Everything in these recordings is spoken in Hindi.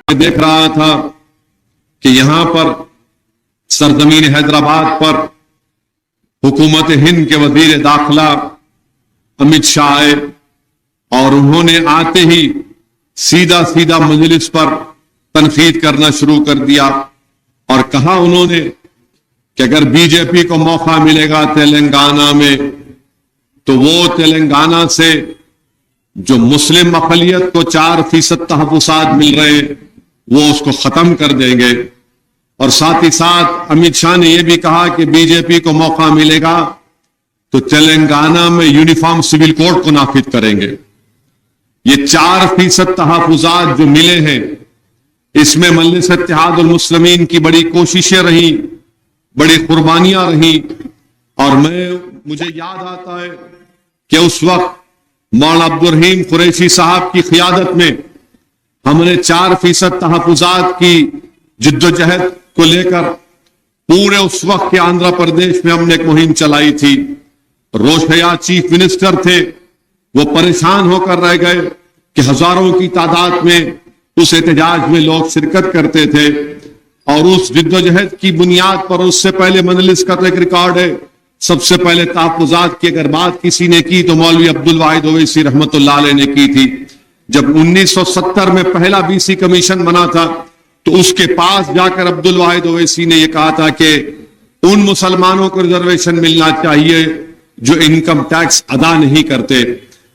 देख रहा था कि यहां पर सरजमीन हैदराबाद पर हुकूमत हिंद के वजीर दाखिला अमित शाह आए और उन्होंने आते ही सीधा सीधा मजलिस पर तनकीद करना शुरू कर दिया और कहा उन्होंने कि अगर बीजेपी को मौका मिलेगा तेलंगाना में तो वो तेलंगाना से जो मुस्लिम अक़लियत को 4% तहफ़्फ़ुज़ात मिल रहे हैं वो उसको खत्म कर देंगे। और साथ ही साथ अमित शाह ने यह भी कहा कि बीजेपी को मौका मिलेगा तो तेलंगाना में यूनिफॉर्म सिविल कोड को नाफिज करेंगे। ये 4% तहफ़्फ़ुज़ात जो मिले हैं इसमें मजलिस इत्तेहादुल मुस्लिमीन की बड़ी कोशिशें रही, बड़ी कुर्बानियां रही। और मुझे याद आता है कि उस वक्त मौलाना अब्दुल रहीम कुरैशी साहब की क़ियादत में हमने 4% तहफ़्फ़ुज़ात की जिद्दोजहद को लेकर पूरे उस वक्त के आंध्र प्रदेश में हमने एक मुहिम चलाई थी। रोशया चीफ मिनिस्टर थे, वो परेशान होकर रह गए कि हजारों की तादाद में उस एहतजाज में लोग शिरकत करते थे। और उस जिद्दोजहद की बुनियाद पर उससे पहले मजलिस का तो एक रिकॉर्ड है, सबसे पहले तहफ़्फ़ुज़ात की अगर बात किसी ने की तो मौलवी अब्दुल वाहिद ओवैसी रहमतुल्लाह अलैह ने की थी। जब 1970 में पहला बीसी कमीशन बना था तो उसके पास जाकर अब्दुल वाहिद ओवैसी ने यह कहा था कि उन मुसलमानों को रिजर्वेशन मिलना चाहिए जो इनकम टैक्स अदा नहीं करते।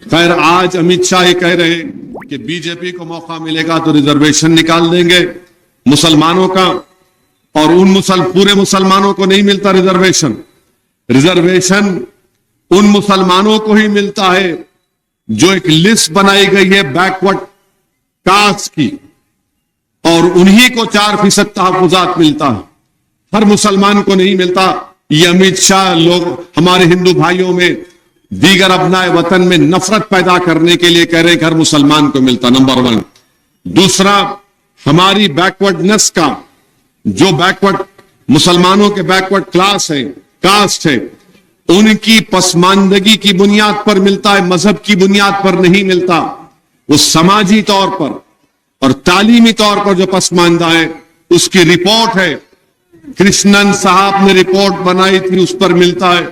खैर आज अमित शाह ये कह रहे हैं कि बीजेपी को मौका मिलेगा तो रिजर्वेशन निकाल देंगे मुसलमानों का, और पूरे मुसलमानों को नहीं मिलता रिजर्वेशन। रिजर्वेशन उन मुसलमानों को ही मिलता है जो एक लिस्ट बनाई गई है बैकवर्ड कास्ट की, और उन्हीं को 4% तहफ़्फ़ुज़ात मिलता है, हर मुसलमान को नहीं मिलता। ये अमित शाह लोग हमारे हिंदू भाइयों में दीगर अपनाए वतन में नफरत पैदा करने के लिए कह रहे हैं कि हर मुसलमान को मिलता, नंबर 1। दूसरा, हमारी बैकवर्डनेस का जो बैकवर्ड मुसलमानों के बैकवर्ड क्लास है, कास्ट है, उनकी पसमानदगी की बुनियाद पर मिलता है, मजहब की बुनियाद पर नहीं मिलता। वो समाजी तौर पर और तालीमी तौर पर जो पसमानदा है उसकी रिपोर्ट है, कृष्णन साहब ने रिपोर्ट बनाई थी, उस पर मिलता है।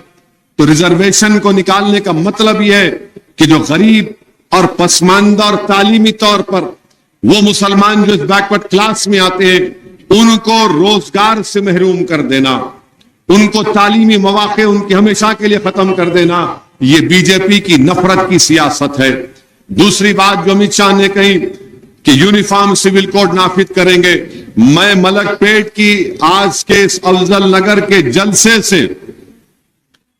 तो रिजर्वेशन को निकालने का मतलब यह है कि जो गरीब और पसमानदा और तालीमी तौर पर वो मुसलमान जो इस बैकवर्ड क्लास में आते हैं उनको रोजगार से महरूम कर देना, उनको तालीमी मौके उनकी हमेशा के लिए खत्म कर देना, ये बीजेपी की नफरत की सियासत है। दूसरी बात जो अमित शाह ने कही कि यूनिफॉर्म सिविल कोड नाफिज करेंगे, मैं मलकपेट की आज के इस अफजल नगर के जलसे से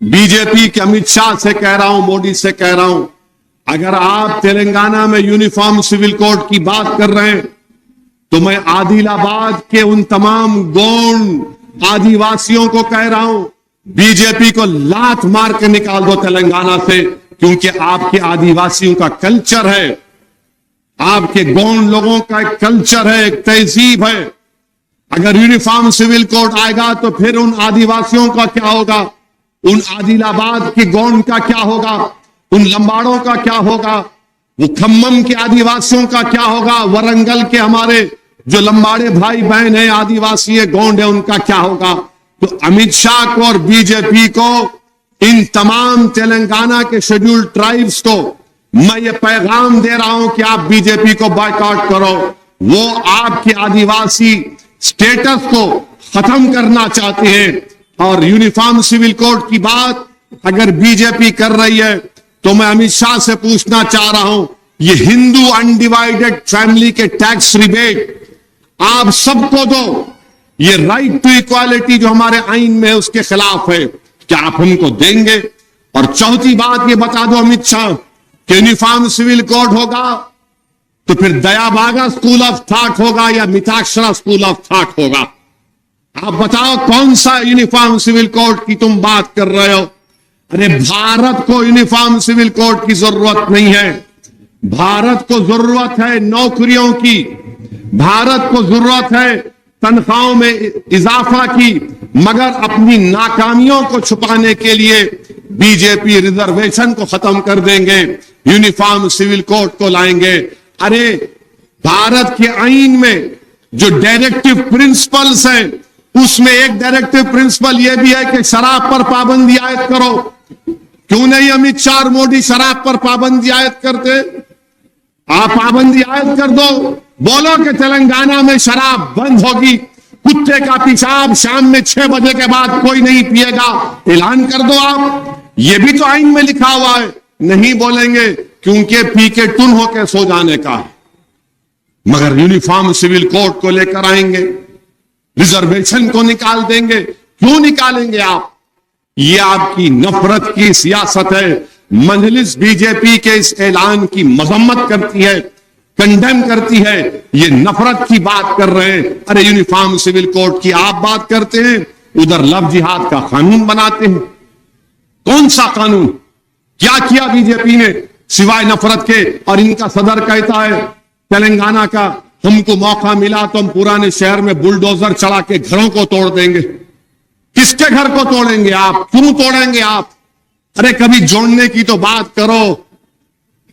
बीजेपी के अमित शाह से कह रहा हूं, मोदी से कह रहा हूं, अगर आप तेलंगाना में यूनिफॉर्म सिविल कोड की बात कर रहे हैं तो मैं आदिलाबाद के उन तमाम गोंड आदिवासियों को कह रहा हूं बीजेपी को लात मार के निकाल दो तेलंगाना से, क्योंकि आपके आदिवासियों का कल्चर है, आपके गोंड लोगों का एक कल्चर है, एक तहजीब है। अगर यूनिफॉर्म सिविल कोड आएगा तो फिर उन आदिवासियों का क्या होगा, उन आदिलाबाद के गोंड का क्या होगा, उन लंबाड़ों का क्या होगा, वो खम्मम के आदिवासियों का क्या होगा, वरंगल के हमारे जो लंबाड़े भाई बहन है, आदिवासी है, गोंड है, उनका क्या होगा। तो अमित शाह को और बीजेपी को, इन तमाम तेलंगाना के शेड्यूल्ड ट्राइब्स को मैं ये पैगाम दे रहा हूं कि आप बीजेपी को बॉयकॉट करो। वो आपके आदिवासी स्टेटस को खत्म करना चाहते हैं। और यूनिफॉर्म सिविल कोड की बात अगर बीजेपी कर रही है तो मैं अमित शाह से पूछना चाह रहा हूं, ये हिंदू अनडिवाइडेड फैमिली के टैक्स रिबेट आप सबको दो, ये राइट टू इक्वालिटी जो हमारे आइन में है उसके खिलाफ है, क्या आप हमको देंगे? और चौथी बात ये बता दो अमित शाह कि यूनिफॉर्म सिविल कोड होगा तो फिर दयाबागा स्कूल ऑफ थॉट होगा या मिताक्षरा स्कूल ऑफ थॉट होगा? आप बताओ कौन सा यूनिफॉर्म सिविल कोड की तुम बात कर रहे हो? अरे भारत को यूनिफॉर्म सिविल कोड की जरूरत नहीं है, भारत को जरूरत है नौकरियों की, भारत को जरूरत है तनख्वाहों में इजाफा की, मगर अपनी नाकामियों को छुपाने के लिए बीजेपी रिजर्वेशन को खत्म कर देंगे, यूनिफॉर्म सिविल कोड को लाएंगे। अरे भारत के आईन में जो डायरेक्टिव प्रिंसिपल्स हैं, उसमें एक डायरेक्टिव प्रिंसिपल यह भी है कि शराब पर पाबंदी आयद करो। क्यों नहीं अमित शाह और मोदी शराब पर पाबंदी आयद करते? आप पाबंदी आयद कर दो, बोलो कि तेलंगाना में शराब बंद होगी, कुत्ते का पेशाब शाम में 6 बजे के बाद कोई नहीं पिएगा, ऐलान कर दो आप। ये भी तो आईन में लिखा हुआ है। नहीं बोलेंगे क्योंकि पी के टुन होकर सो जाने का है। मगर यूनिफॉर्म सिविल कोड को लेकर आएंगे, रिजर्वेशन को निकाल देंगे। क्यों निकालेंगे आप? ये आपकी नफरत की सियासत है। मजलिस बीजेपी के इस ऐलान की मजम्मत करती है, कंडेम करती है। ये नफरत की बात कर रहे हैं। अरे यूनिफॉर्म सिविल कोड की आप बात करते हैं, उधर लव जिहाद का कानून बनाते हैं। कौन सा कानून? क्या किया बीजेपी ने सिवाय नफरत के? और इनका सदर कहता है तेलंगाना का, हमको मौका मिला तो हम पुराने शहर में बुलडोजर चढ़ा के घरों को तोड़ देंगे। किसके घर को तोड़ेंगे आप? क्यों तोड़ेंगे आप? अरे कभी जोड़ने की तो बात करो।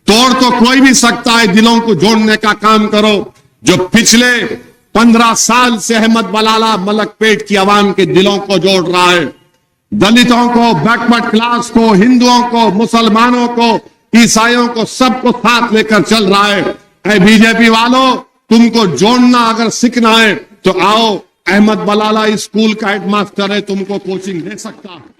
तोड़ तो कोई भी सकता है, दिलों को जोड़ने का काम करो। जो पिछले 15 साल से अहमद बलाला मलकपेट की आवाम के दिलों को जोड़ रहा है, दलितों को, बैकवर्ड क्लास को, हिंदुओं को, मुसलमानों को, ईसाइयों को, सबको साथ लेकर चल रहा है। बीजेपी वालों, तुमको जोड़ना अगर सीखना है तो आओ, अहमद बलाला स्कूल का हेडमास्टर है, तुमको कोचिंग दे सकता है।